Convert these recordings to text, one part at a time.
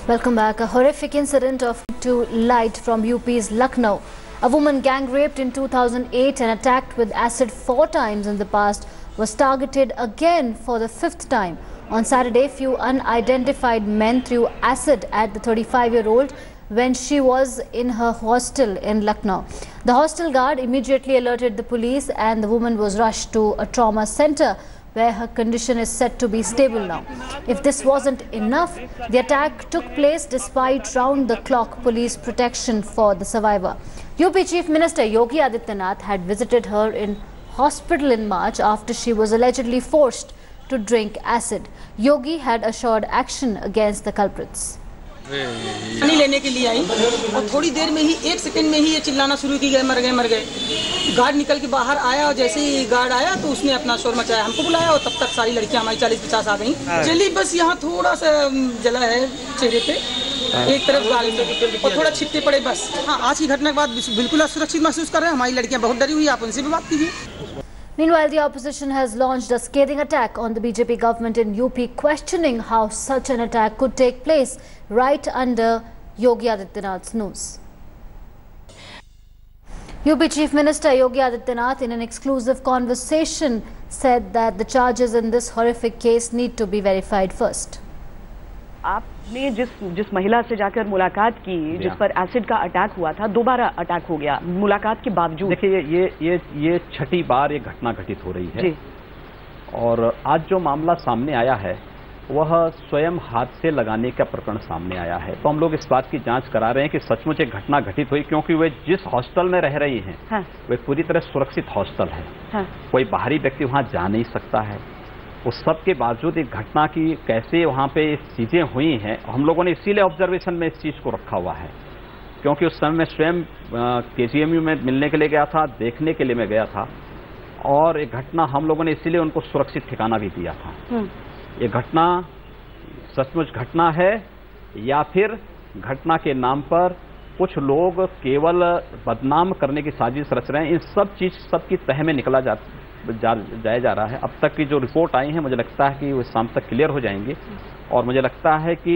Welcome back. A horrific incident of to light from UP's Lucknow. A woman gang raped in 2008 and attacked with acid 4 times in the past was targeted again for the 5th time. On Saturday, few unidentified men threw acid at the 35-year-old when she was in her hostel in Lucknow. The hostel guard immediately alerted the police and the woman was rushed to a trauma center where her condition is said to be stable now. If this wasn't enough, the attack took place despite round-the-clock police protection for the survivor. UP Chief Minister Yogi Adityanath had visited her in hospital in March after she was allegedly forced to drink acid. Yogi had assured action against the culprits. पानी लेने के लिए आई और थोड़ी देर में ही 1 second में ही ये चिल्लाना शुरू की गए मर गए। गार्ड निकल के बाहर आया और जैसे ही गार्ड आया तो उसने अपना शोर मचाया, हमको बुलाया और तब तक सारी लड़कियां हमारी 40-50 आ गई। चली बस यहाँ थोड़ा सा जला है चेहरे पे, एक तरफ गाल पे और थोड़ा छिटके पड़े बस। हाँ, आज की घटना के बाद बिल्कुल असुरक्षित महसूस कर रहे हैं, हमारी लड़कियां बहुत डरी हुई, आप उनसे भी बात कीजिए। Meanwhile, the opposition has launched a scathing attack on the BJP government in UP, questioning how such an attack could take place right under Yogi Adityanath's nose. UP Chief Minister Yogi Adityanath, in an exclusive conversation, said that the charges in this horrific case need to be verified first. आपने जिस महिला से जाकर मुलाकात की, जिस पर acid का अटैक हुआ था, दोबारा अटैक हो गया मुलाकात के बावजूद। देखिए, ये छठी बार ये घटना घटित हो रही है जी। और आज जो मामला सामने आया है वह स्वयं हाथ से लगाने का प्रकरण सामने आया है। तो हम लोग इस बात की जांच करा रहे हैं कि सचमुच एक घटना घटित हुई, क्योंकि वे जिस हॉस्टल में रह रही हैं वे पूरी तरह सुरक्षित हॉस्टल है। कोई बाहरी व्यक्ति वहां जा नहीं सकता है। उस सब के बावजूद एक घटना की कैसे वहां पे चीजें हुई हैं, हम लोगों ने इसीलिए ऑब्जर्वेशन में इस चीज को रखा हुआ है, क्योंकि उस समय मैं स्वयं KGMU में मिलने के लिए गया था, देखने के लिए मैं गया था और एक घटना हम लोगों ने इसीलिए उनको सुरक्षित ठिकाना भी दिया था। ये घटना सचमुच घटना है या फिर घटना के नाम पर कुछ लोग केवल बदनाम करने की साजिश रच रहे हैं, इन सब चीज सबकी तह में निकला जाया जा रहा है। अब तक की जो रिपोर्ट आई है मुझे लगता है कि वो शाम तक क्लियर हो जाएंगे और मुझे लगता है कि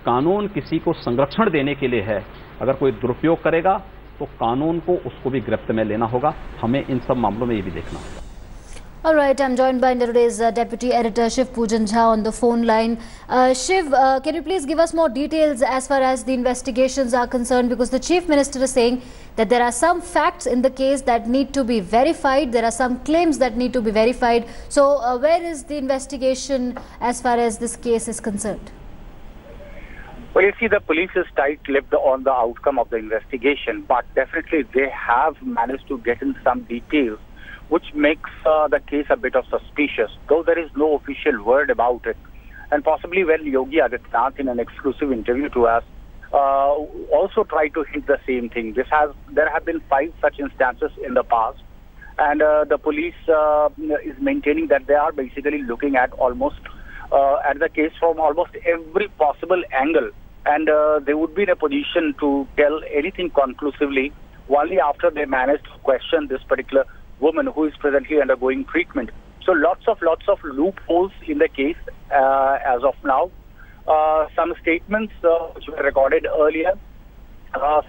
कानून किसी को संरक्षण देने के लिए है। अगर कोई दुरुपयोग करेगा तो कानून को उसको भी गिरफ्त में लेना होगा। हमें इन सब मामलों में ये भी देखना होगा। All right, I'm joined by today's Deputy Editor Shiv Poojan Jha on the phone line. Shiv, can you please give us more details as far as the investigations are concerned? Because the Chief Minister is saying that there are some facts in the case that need to be verified. There are some claims that need to be verified. So where is the investigation as far as this case is concerned? Well, you see, the police is tight-lipped on the outcome of the investigation, but definitely they have managed to get in some details which makes the case a bit of suspicious, though there is no official word about it. And possibly when Yogi Adityanath, in an exclusive interview to us, also tried to hint the same thing. There have been 5 such instances in the past, and the police is maintaining that they are basically looking at at the case from almost every possible angle, and they would be in a position to tell anything conclusively only after they manage to question this particular woman who is presently undergoing treatment. So lots of loopholes in the case as of now. Some statements which were recorded earlier,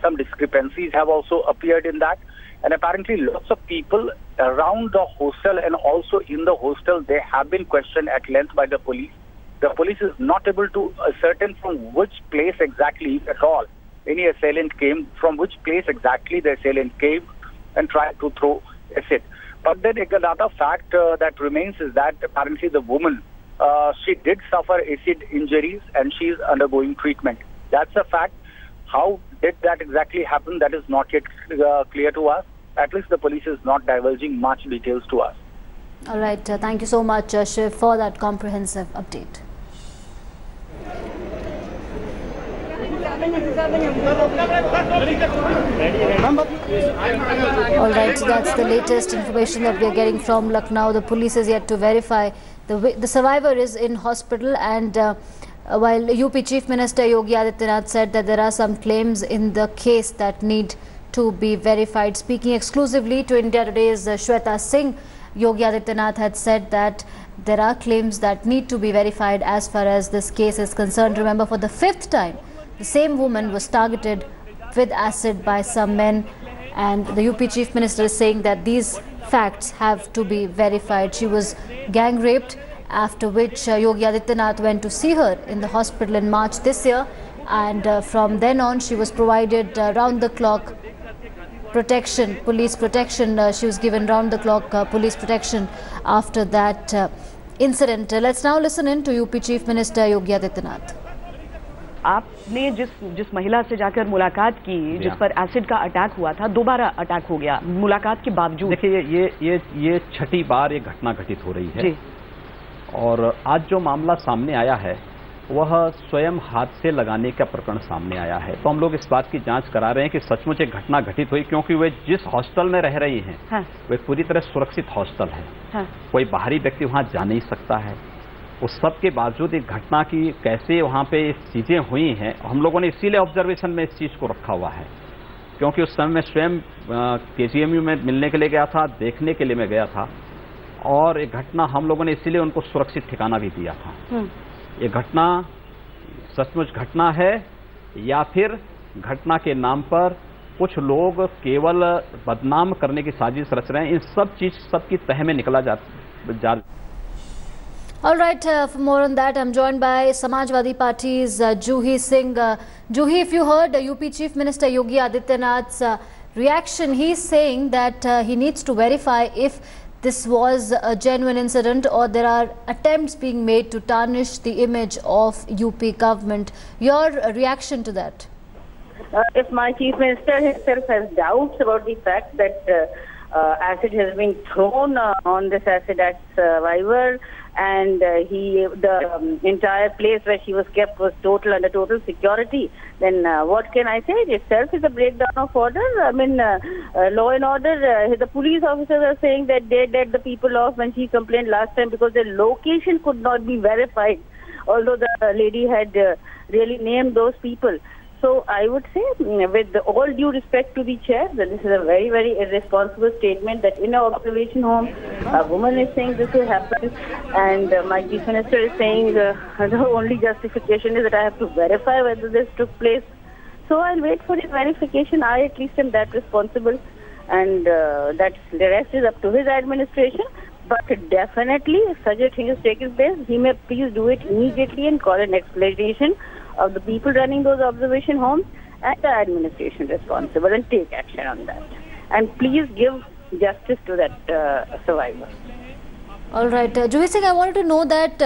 some discrepancies have also appeared in that, and apparently lots of people around the hostel and also in the hostel, they have been questioned at length by the police. The police is not able to ascertain from which place exactly, if at all, any assailant came, from which place exactly the assailant came and tried to throw acid. But then another fact that remains is that apparently the woman, she did suffer acid injuries and she is undergoing treatment. That's a fact. How did that exactly happen? That is not yet clear to us. At least the police is not divulging much details to us. All right. Thank you so much, Shiv, for that comprehensive update. Alright, so that's the latest information that we are getting from Lucknow. The police is yet to verify. The survivor is in hospital, and while UP Chief Minister Yogi Adityanath said that there are some claims in the case that need to be verified. Speaking exclusively to India Today's Shweta Singh, Yogi Adityanath had said that there are claims that need to be verified as far as this case is concerned. Remember, for the 5th time, the same woman was targeted with acid by some men, and the UP Chief Minister is saying that these facts have to be verified. She was gang raped, after which Yogi Adityanath went to see her in the hospital in March this year, and from then on she was provided round-the-clock protection, police protection. She was given round-the-clock police protection after that incident. Let's now listen in to UP Chief Minister Yogi Adityanath. आपने जिस महिला से जाकर मुलाकात की, जिस पर acid का अटैक हुआ था, दोबारा अटैक हो गया मुलाकात के बावजूद। देखिए, ये छठी बार ये घटना घटित हो रही है जी। और आज जो मामला सामने आया है वह स्वयं हाथ से लगाने का प्रकरण सामने आया है। तो हम लोग इस बात की जांच करा रहे हैं कि सचमुच एक घटना घटित हुई, क्योंकि वे जिस हॉस्टल में रह रही हैं वे पूरी तरह सुरक्षित हॉस्टल है। कोई बाहरी व्यक्ति वहां जा नहीं सकता है। उस सब के बावजूद एक घटना की कैसे वहां पे चीजें हुई हैं, हम लोगों ने इसीलिए ऑब्जर्वेशन में इस चीज को रखा हुआ है, क्योंकि उस समय मैं स्वयं KGMU में मिलने के लिए गया था, देखने के लिए मैं गया था, और एक घटना हम लोगों ने इसीलिए उनको सुरक्षित ठिकाना भी दिया था। ये घटना सचमुच घटना है या फिर घटना के नाम पर कुछ लोग केवल बदनाम करने की साजिश रच रहे हैं, इन सब चीज सबकी तह में निकला जा All right, for more on that, I'm joined by Samajwadi Party's Juhi Singh. Juhi, if you heard UP Chief Minister Yogi Adityanath's reaction, he's saying that he needs to verify if this was a genuine incident or there are attempts being made to tarnish the image of UP government. Your reaction to that? If my Chief Minister himself has doubts about the fact that acid has been thrown on this Acid Act survivor, and the entire place where she was kept was under total security, then what can I say? It itself is a breakdown of order. I mean, law and order, the police officers are saying that they let the people off when she complained last time because the location could not be verified, although the lady had really named those people. So I would say, with all due respect to the chair, that this is a very, very irresponsible statement that in an observation home, a woman is saying this will happen, and my Chief Minister is saying the only justification is that I have to verify whether this took place. So I'll wait for his verification. I at least am that responsible, and that the rest is up to his administration. But definitely, if such a thing is taking place, he may please do it immediately and call an explanation of the people running those observation homes and the administration responsible, and take action on that. And please give justice to that survivor. All right, Juhi Singh, I wanted to know that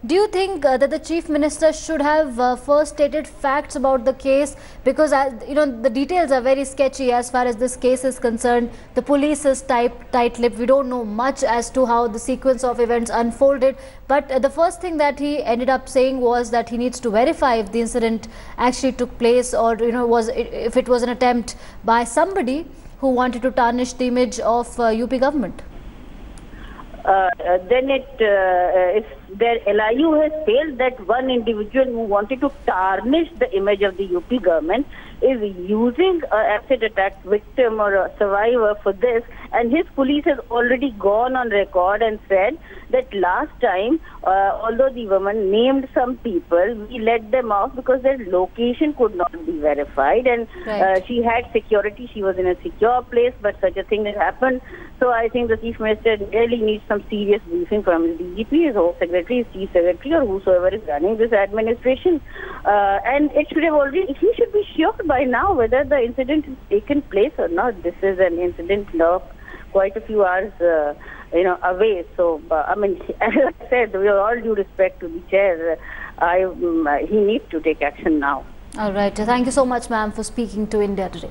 do you think that the Chief Minister should have first stated facts about the case, because you know the details are very sketchy as far as this case is concerned. The police is tight-lipped. We don't know much as to how the sequence of events unfolded. But the first thing that he ended up saying was that he needs to verify if the incident actually took place, or if it was an attempt by somebody who wanted to tarnish the image of UP government. Then if their LIU has failed, that one individual who wanted to tarnish the image of the UP government is using an acid attack victim or a survivor for this, and his police has already gone on record and said that last time, although the woman named some people, we let them off because their location could not be verified, and she had security, she was in a secure place, but such a thing has happened. So I think the Chief Minister really needs some serious briefing from his DGP, his Home Secretary, his Chief Secretary, or whosoever is running this administration. And it should have already, he should be sure by now whether the incident has taken place or not. This is an incident of quite a few hours, away. So, I mean, as I said, with all due respect to the chair, he needs to take action now. All right. Thank you so much, ma'am, for speaking to India Today.